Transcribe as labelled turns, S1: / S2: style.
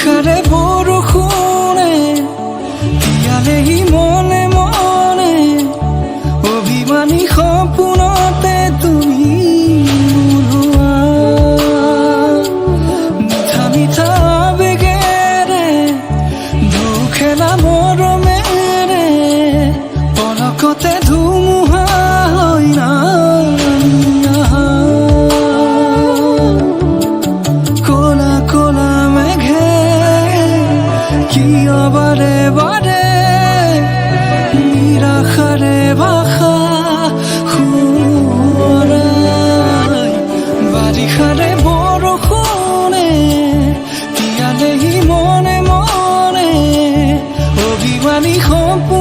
S1: বাৰিষাৰে বৰষুণে তিয়ালেহি মনে মনে অভিমানী সপোনতে তুমি ওলোৱা মিঠা মিঠা আবেগেৰে দুখেলা মৰমেৰে পলকতে ধুমুহা হৈ নামি আহা ক'লা ক'লা মেঘে কিয় বাৰে বাৰে নিৰাশাৰে ভাষা সোঁৱৰাই বাৰিষাৰে বৰষুণে তিয়ালেহি মনে মনে অভিমানী সপোন